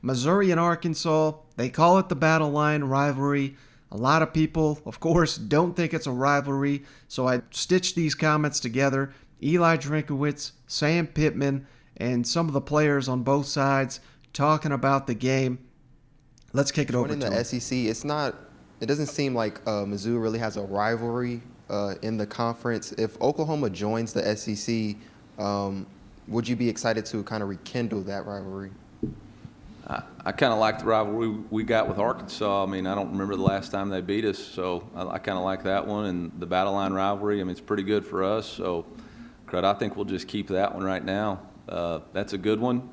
Missouri and Arkansas, they call it the Battle Line Rivalry. A lot of people, of course, don't think it's a rivalry, so I stitched these comments together. Eli Drinkwitz, Sam Pittman, and some of the players on both sides talking about the game. Let's kick it over to the him. SEC. It doesn't seem like Mizzou really has a rivalry in the conference. If Oklahoma joins the SEC, would you be excited to kind of rekindle that rivalry? I kind of like the rivalry we got with Arkansas. I mean, I don't remember the last time they beat us, so I kind of like that one. And the Battle Line rivalry, I mean, it's pretty good for us. So, Crud, I think we'll just keep that one right now. That's a good one.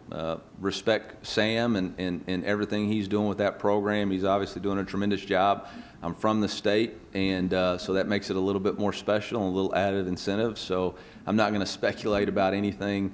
Respect Sam and everything he's doing with that program. He's obviously doing a tremendous job. I'm from the state, and so that makes it a little bit more special and a little added incentive. So I'm not going to speculate about anything.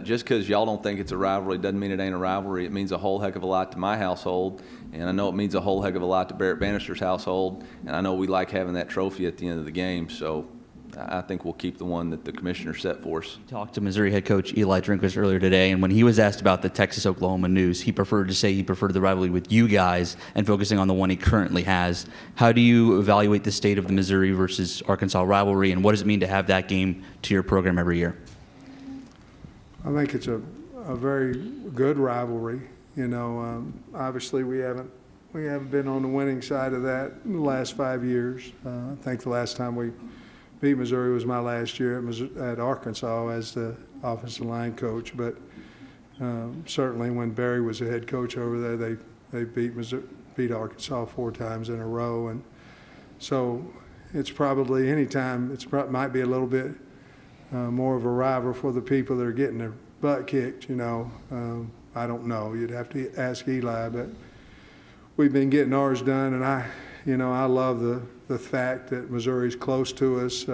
Just because y'all don't think it's a rivalry doesn't mean it ain't a rivalry. It means a whole heck of a lot to my household, and I know it means a whole heck of a lot to Barrett Bannister's household, and I know we like having that trophy at the end of the game. So I think we'll keep the one that the commissioner set for us. Talked to Missouri head coach Eli Drinkwitz earlier today, and when he was asked about the Texas-Oklahoma news, he preferred to say he preferred the rivalry with you guys and focusing on the one he currently has. How do you evaluate the state of the Missouri versus Arkansas rivalry, and what does it mean to have that game to your program every year? I think it's a very good rivalry. You know, obviously we haven't been on the winning side of that in the last 5 years. I think the last time we beat Missouri was my last year at Arkansas as the offensive line coach. But certainly when Barry was the head coach over there, they beat Arkansas 4 times in a row, and so it's probably might be a little bit more of a rival for the people that are getting their butt kicked. You know, I don't know. You'd have to ask Eli, but we've been getting ours done, and I love the fact that Missouri's close to us.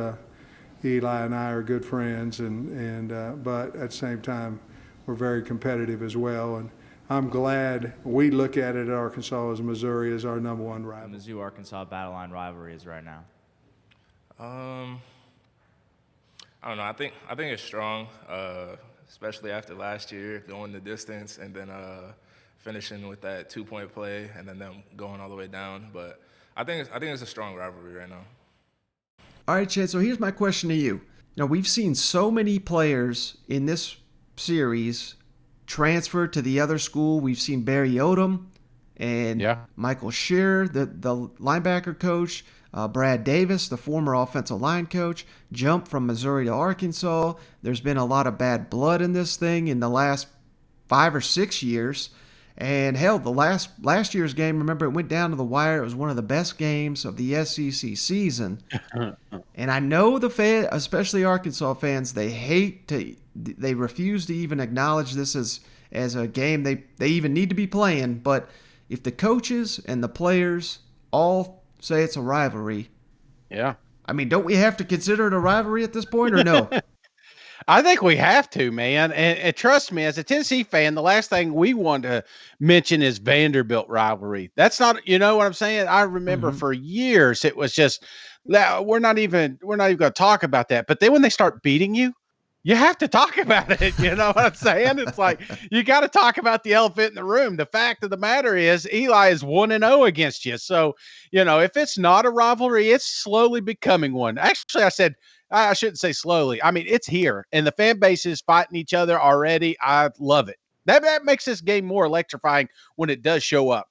Eli and I are good friends, but at the same time, we're very competitive as well. And I'm glad we look at it at Arkansas as Missouri as our number one rival. Mizzou-Arkansas Battle Line rivalry is right now. I don't know. I think it's strong, especially after last year, going the distance and then finishing with that 2-point play and then them going all the way down. But I think it's a strong rivalry right now. All right, Chad, so here's my question to you. Now, we've seen so many players in this series transfer to the other school. We've seen Barry Odom and Michael Shearer, the linebacker coach, Brad Davis, the former offensive line coach, jumped from Missouri to Arkansas. There's been a lot of bad blood in this thing in the last 5 or 6 years. And hell, the last year's game, remember, it went down to the wire. It was one of the best games of the SEC season. And I know the fan, especially Arkansas fans, they refuse to even acknowledge this as a game they even need to be playing. But if the coaches and the players all say it's a rivalry, I mean, don't we have to consider it a rivalry at this point, or no? I think we have to, man. And trust me, as a Tennessee fan, the last thing we want to mention is Vanderbilt rivalry. That's not, you know what I'm saying? I remember for years it was just, we're not even going to talk about that. But then when they start beating you, you have to talk about it. You know what I'm saying? It's like, you got to talk about the elephant in the room. The fact of the matter is Eli is 1-0 against you. So, you know, if it's not a rivalry, it's slowly becoming one. Actually, I shouldn't say slowly. I mean, it's here, and the fan base is fighting each other already. I love it. That makes this game more electrifying when it does show up.